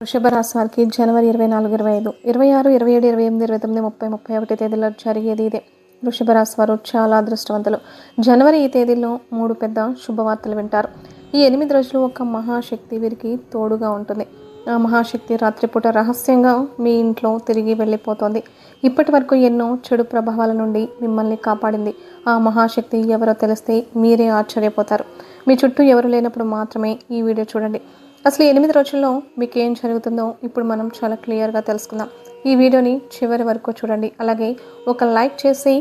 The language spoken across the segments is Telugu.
వృషభ రాశి వారికి జనవరి 24, 25, 26, 27, 28, 29, 30, 31 తేదీల్లో జరిగేది ఇదే. వృషభ రాశి వారు చాలా అదృష్టవంతులు. జనవరి ఈ తేదీల్లో 3 పెద్ద శుభవార్తలు వింటారు. ఈ 8 రోజులు ఒక మహాశక్తి వీరికి తోడుగా ఉంటుంది. ఆ మహాశక్తి రాత్రిపూట రహస్యంగా మీ ఇంట్లో తిరిగి వెళ్ళిపోతుంది. ఇప్పటి వరకు ఎన్నో చెడు ప్రభావాల నుండి మిమ్మల్ని కాపాడింది. ఆ మహాశక్తి ఎవరో తెలిస్తే మీరే ఆశ్చర్యపోతారు. మీ చుట్టూ ఎవరు లేనప్పుడు మాత్రమే ఈ వీడియో చూడండి. అసలు 8 రోజుల్లో మీకు ఏం జరుగుతుందో ఇప్పుడు మనం చాలా క్లియర్గా తెలుసుకుందాం. ఈ వీడియోని చివరి వరకు చూడండి. అలాగే ఒక లైక్ చేసి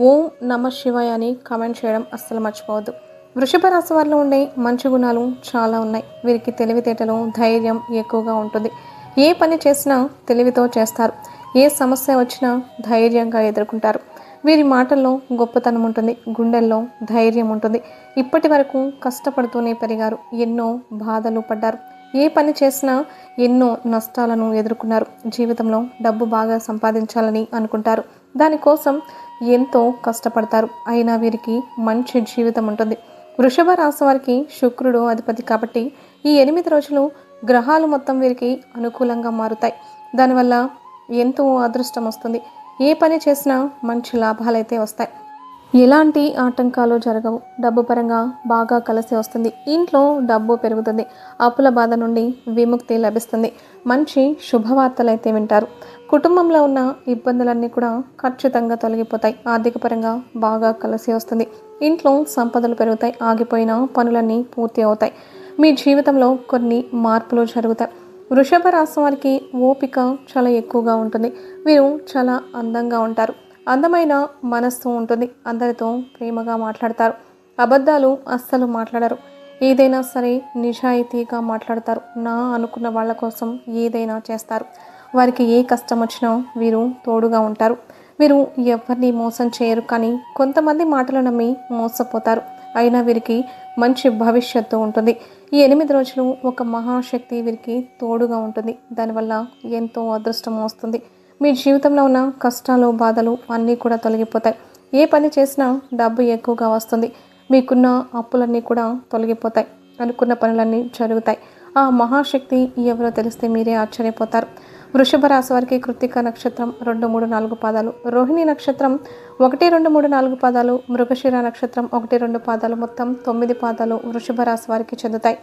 ఓం నమ శివాయ అని కామెంట్ చేయడం అస్సలు మర్చిపోవద్దు. వృషభ రాశి వారిలో ఉండే మంచి గుణాలు చాలా ఉన్నాయి. వీరికి తెలివితేటలు, ధైర్యం ఎక్కువగా ఉంటుంది. ఏ పని చేసినా తెలివితో చేస్తారు. ఏ సమస్య వచ్చినా ధైర్యంగా ఎదుర్కొంటారు. వీరి మాటల్లో గొప్పతనం ఉంటుంది, గుండెల్లో ధైర్యం ఉంటుంది. ఇప్పటి వరకు కష్టపడుతూనే పెరిగారు, ఎన్నో బాధలు పడ్డారు. ఏ పని చేసినా ఎన్నో నష్టాలను ఎదుర్కొన్నారు. జీవితంలో డబ్బు బాగా సంపాదించాలని అనుకుంటారు. దానికోసం ఎంతో కష్టపడతారు. అయినా వీరికి మంచి జీవితం ఉంటుంది. వృషభ రాశి వారికి శుక్రుడు అధిపతి కాబట్టి ఈ 8 రోజులు గ్రహాలు మొత్తం వీరికి అనుకూలంగా మారుతాయి. దానివల్ల ఎంతో అదృష్టం వస్తుంది. ఏ పని చేసినా మంచి లాభాలైతే వస్తాయి. ఎలాంటి ఆటంకాలు జరగవు. డబ్బు పరంగా బాగా కలిసి వస్తుంది. ఇంట్లో డబ్బు పెరుగుతుంది. అప్పుల బాధ నుండి విముక్తి లభిస్తుంది. మంచి శుభవార్తలు అయితే వింటారు. కుటుంబంలో ఉన్న ఇబ్బందులన్నీ కూడా ఖచ్చితంగా తొలగిపోతాయి. ఆర్థిక పరంగా బాగా కలిసి వస్తుంది. ఇంట్లో సంపదలు పెరుగుతాయి. ఆగిపోయిన పనులన్నీ పూర్తి అవుతాయి. మీ జీవితంలో కొన్ని మార్పులు జరుగుతాయి. వృషభ రాశి వారికి ఓపిక చాలా ఎక్కువగా ఉంటుంది. వీరు చాలా అందంగా ఉంటారు. అందమైన మనస్సు ఉంటుంది. అందరితో ప్రేమగా మాట్లాడతారు. అబద్ధాలు అస్సలు మాట్లాడరు. ఏదైనా సరే నిజాయితీగా మాట్లాడతారు. నా అనుకున్న వాళ్ళ కోసం ఏదైనా చేస్తారు. వారికి ఏ కష్టం వచ్చినా వీరు తోడుగా ఉంటారు. వీరు ఎవరిని మోసం చేయరు. కానీ కొంతమంది మాటలు నమ్మి మోసపోతారు. అయినా వీరికి మంచి భవిష్యత్తు ఉంటుంది. ఈ 8 రోజులు ఒక మహాశక్తి వీరికి తోడుగా ఉంటుంది. దానివల్ల ఎంతో అదృష్టం వస్తుంది. మీ జీవితంలో ఉన్న కష్టాలు, బాధలు అన్నీ కూడా తొలగిపోతాయి. ఏ పని చేసినా డబ్బు ఎక్కువగా వస్తుంది. మీకున్న అప్పులన్నీ కూడా తొలగిపోతాయి. అనుకున్న పనులన్నీ జరుగుతాయి. ఆ మహాశక్తి ఎవరో తెలిస్తే మీరే ఆశ్చర్యపోతారు. వృషభ రాశి వారికి కృత్తిక నక్షత్రం 2, 3, 4 పాదాలు, రోహిణి నక్షత్రం 1, 2, 3, 4 పాదాలు, మృగశిర నక్షత్రం 1, 2 పాదాలు, మొత్తం 9 పాదాలు వృషభ రాశి వారికి చెందుతాయి.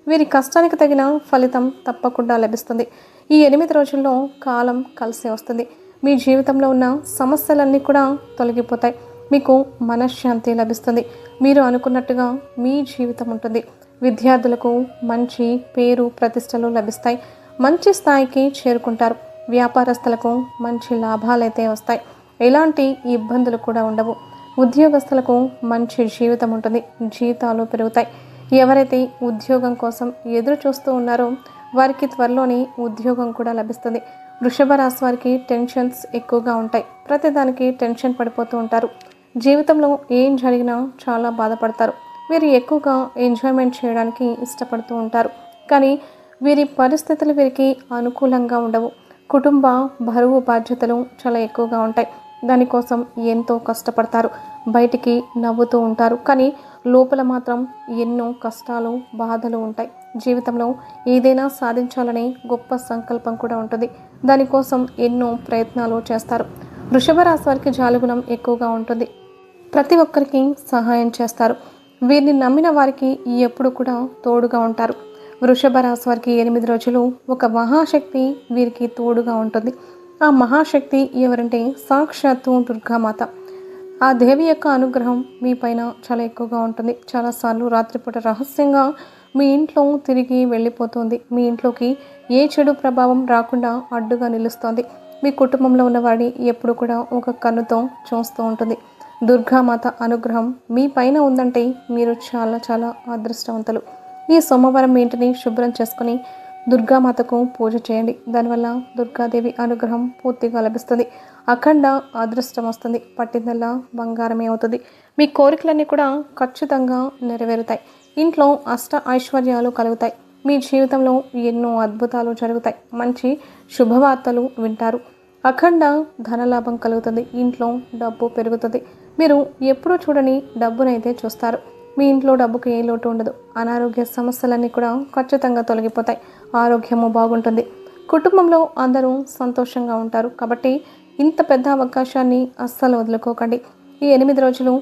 వీరి కష్టానికి తగిన ఫలితం తప్పకుండా లభిస్తుంది. ఈ 8 రోజుల్లో కాలం కలిసి వస్తుంది. మీ జీవితంలో ఉన్న సమస్యలన్నీ కూడా తొలగిపోతాయి. మీకు మనశ్శాంతి లభిస్తుంది. మీరు అనుకున్నట్టుగా మీ జీవితం ఉంటుంది. విద్యార్థులకు మంచి పేరు ప్రతిష్టలు లభిస్తాయి. మంచి స్థాయికి చేరుకుంటారు. వ్యాపారస్తులకు మంచి లాభాలైతే వస్తాయి. ఎలాంటి ఇబ్బందులు కూడా ఉండవు. ఉద్యోగస్తులకు మంచి జీవితం ఉంటుంది. జీతాలు పెరుగుతాయి. ఎవరైతే ఉద్యోగం కోసం ఎదురు చూస్తూ ఉన్నారో వారికి త్వరలోనే ఉద్యోగం కూడా లభిస్తుంది. వృషభ రాశి వారికి టెన్షన్స్ ఎక్కువగా ఉంటాయి. ప్రతిదానికి టెన్షన్ పడిపోతూ ఉంటారు. జీవితంలో ఏం జరిగినా చాలా బాధపడతారు. వీరు ఎక్కువగా ఎంజాయ్మెంట్ చేయడానికి ఇష్టపడుతూ ఉంటారు. కానీ వీరి పరిస్థితులు వీరికి అనుకూలంగా ఉండవు. కుటుంబ బరువు బాధ్యతలు చాలా ఎక్కువగా ఉంటాయి. దానికోసం ఎంతో కష్టపడతారు. బయటికి నవ్వుతూ ఉంటారు. కానీ లోపల మాత్రం ఎన్నో కష్టాలు, బాధలు ఉంటాయి. జీవితంలో ఏదైనా సాధించాలనే గొప్ప సంకల్పం కూడా ఉంటుంది. దానికోసం ఎన్నో ప్రయత్నాలు చేస్తారు. వృషభ రాశి వారికి జాలిగుణం ఎక్కువగా ఉంటుంది. ప్రతి ఒక్కరికి సహాయం చేస్తారు. వీరిని నమ్మిన వారికి ఎప్పుడు కూడా తోడుగా ఉంటారు. వృషభ రాశి వారికి 8 రోజులు ఒక మహాశక్తి వీరికి తోడుగా ఉంటుంది. ఆ మహాశక్తి ఎవరంటే సాక్షాత్తు దుర్గామాత. ఆ దేవి యొక్క అనుగ్రహం మీ పైన చాలా ఎక్కువగా ఉంటుంది. చాలాసార్లు రాత్రిపూట రహస్యంగా మీ ఇంట్లో తిరిగి వెళ్ళిపోతుంది. మీ ఇంట్లోకి ఏ చెడు ప్రభావం రాకుండా అడ్డుగా నిలుస్తోంది. మీ కుటుంబంలో ఉన్నవాడిని ఎప్పుడు కూడా ఒక కన్నుతో చూస్తూ ఉంటుంది. దుర్గామాత అనుగ్రహం మీ పైన ఉందంటే మీరు చాలా చాలా అదృష్టవంతులు. ఈ సోమవారం మీ ఇంటిని శుభ్రం చేసుకుని దుర్గామాతకు పూజ చేయండి. దానివల్ల దుర్గాదేవి అనుగ్రహం పూర్తిగా లభిస్తుంది. అఖండ అదృష్టం వస్తుంది. పట్టిందల్లా బంగారమే అవుతుంది. మీ కోరికలన్నీ కూడా ఖచ్చితంగా నెరవేరుతాయి. ఇంట్లో అష్ట ఐశ్వర్యాలు కలుగుతాయి. మీ జీవితంలో ఎన్నో అద్భుతాలు జరుగుతాయి. మంచి శుభవార్తలు వింటారు. అఖండ ధనలాభం కలుగుతుంది. ఇంట్లో డబ్బు పెరుగుతుంది. మీరు ఎప్పుడూ చూడని డబ్బునైతే చూస్తారు. మీ ఇంట్లో డబ్బుకు ఏ లోటు ఉండదు. అనారోగ్య సమస్యలన్నీ కూడా ఖచ్చితంగా తొలగిపోతాయి. ఆరోగ్యము బాగుంటుంది. కుటుంబంలో అందరూ సంతోషంగా ఉంటారు. కాబట్టి ఇంత పెద్ద అవకాశాన్ని అస్సలు వదులుకోకండి. ఈ 8 రోజులు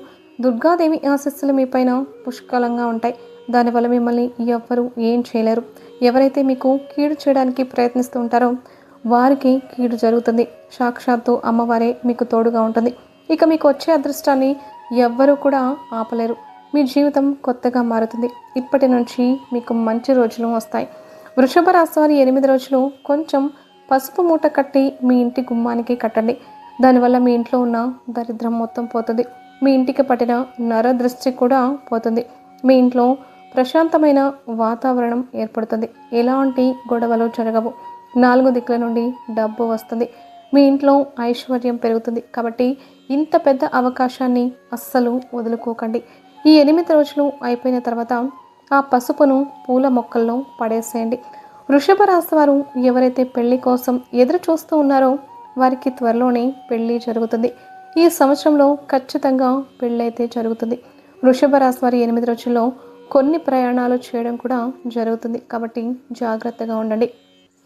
దుర్గాదేవి ఆశీస్సులు మీ పైన పుష్కలంగా ఉంటాయి. దానివల్ల మిమ్మల్ని ఎవ్వరూ ఏం చేయలేరు. ఎవరైతే మీకు కీడు చేయడానికి ప్రయత్నిస్తూ ఉంటారో వారికి కీడు జరుగుతుంది. సాక్షాత్తు అమ్మవారే మీకు తోడుగా ఉంటుంది. ఇక మీకు వచ్చే అదృష్టాన్ని ఎవ్వరూ కూడా ఆపలేరు. మీ జీవితం కొత్తగా మారుతుంది. ఇప్పటి నుంచి మీకు మంచి రోజులు వస్తాయి. వృషభ రాశి వారి 8 రోజులు కొంచెం పసుపు మూట కట్టి మీ ఇంటి గుమ్మానికి కట్టండి. దానివల్ల మీ ఇంట్లో ఉన్న దరిద్రం మొత్తం పోతుంది. మీ ఇంటికి పట్టిన నరదృష్టి కూడా పోతుంది. మీ ఇంట్లో ప్రశాంతమైన వాతావరణం ఏర్పడుతుంది. ఎలాంటి గొడవలు జరగవు. 4 దిక్కుల నుండి డబ్బు వస్తుంది. మీ ఇంట్లో ఐశ్వర్యం పెరుగుతుంది. కాబట్టి ఇంత పెద్ద అవకాశాన్ని అస్సలు వదులుకోకండి. ఈ 8 రోజులు అయిపోయిన తర్వాత ఆ పసుపును పూల మొక్కల్లో పడేసేయండి. వృషభ రాశి వారు ఎవరైతే పెళ్లి కోసం ఎదురు చూస్తూ ఉన్నారో వారికి త్వరలోనే పెళ్లి జరుగుతుంది. ఈ సంవత్సరంలో ఖచ్చితంగా పెళ్ళైతే జరుగుతుంది. వృషభ రాశి వారి 8 రోజుల్లో కొన్ని ప్రయాణాలు చేయడం కూడా జరుగుతుంది. కాబట్టి జాగ్రత్తగా ఉండండి.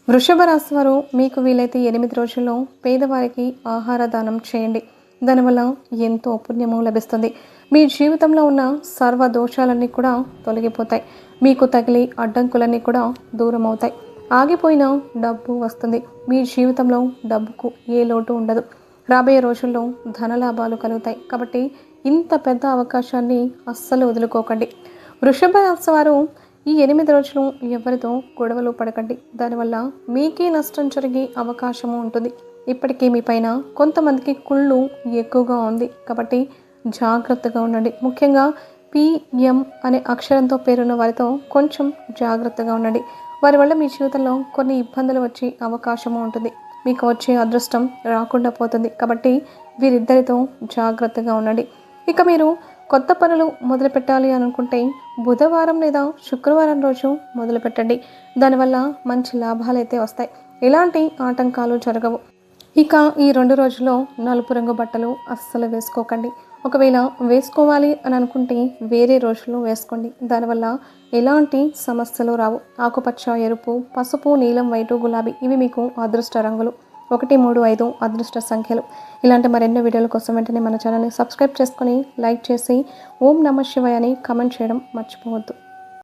వృషభ రాశి వారు మీకు వీలైతే 8 రోజుల్లో పేదవారికి ఆహార దానం చేయండి. దానివల్ల ఎంతో పుణ్యము లభిస్తుంది. మీ జీవితంలో ఉన్న సర్వ దోషాలన్నీ కూడా తొలగిపోతాయి. మీకు తగిలి అడ్డంకులన్నీ కూడా దూరం అవుతాయి. ఆగిపోయిన డబ్బు వస్తుంది. మీ జీవితంలో డబ్బుకు ఏ లోటు ఉండదు. రాబోయే రోజుల్లో ధనలాభాలు కలుగుతాయి. కాబట్టి ఇంత పెద్ద అవకాశాన్ని అస్సలు వదులుకోకండి. వృషభ రాశి వారు ఈ 8 రోజులు ఎవరితో గొడవలు పడకండి. దానివల్ల మీకే నష్టం జరిగే అవకాశము ఉంటుంది. ఇప్పటికీ మీ పైన కొంతమందికి కుళ్ళు ఎక్కువగా ఉంది. కాబట్టి జాగ్రత్తగా ఉండండి. ముఖ్యంగా పిఎం అనే అక్షరంతో పేరున్న వారితో కొంచెం జాగ్రత్తగా ఉండండి. వారి వల్ల మీ జీవితంలో కొన్ని ఇబ్బందులు వచ్చే అవకాశము ఉంటుంది. మీకు వచ్చే అదృష్టం రాకుండా పోతుంది. కాబట్టి వీరిద్దరితో జాగ్రత్తగా ఉండండి. ఇక మీరు కొత్త పనులు మొదలు పెట్టాలి అనుకుంటే బుధవారం లేదా శుక్రవారం రోజు మొదలు పెట్టండి. దానివల్ల మంచి లాభాలు అయితే వస్తాయి. ఎలాంటి ఆటంకాలు జరగవు. ఇక ఈ 2 రోజుల్లో నలుపు రంగు బట్టలు అస్సలు వేసుకోకండి. ఒకవేళ వేసుకోవాలి అని అనుకుంటే వేరే రోజుల్లో వేసుకోండి. దానివల్ల ఎలాంటి సమస్యలు రావు. ఆకుపచ్చ, ఎరుపు, పసుపు, నీలం, వైటు, గులాబీ ఇవి మీకు అదృష్ట రంగులు. 1, 3, 5 అదృష్ట సంఖ్యలు. ఇలాంటి మరెన్నో వీడియోల కోసం వెంటనే మన ఛానల్ని సబ్స్క్రైబ్ చేసుకొని లైక్ చేసి ఓం నమః శివాయ అని కామెంట్ చేయడం మర్చిపోవద్దు.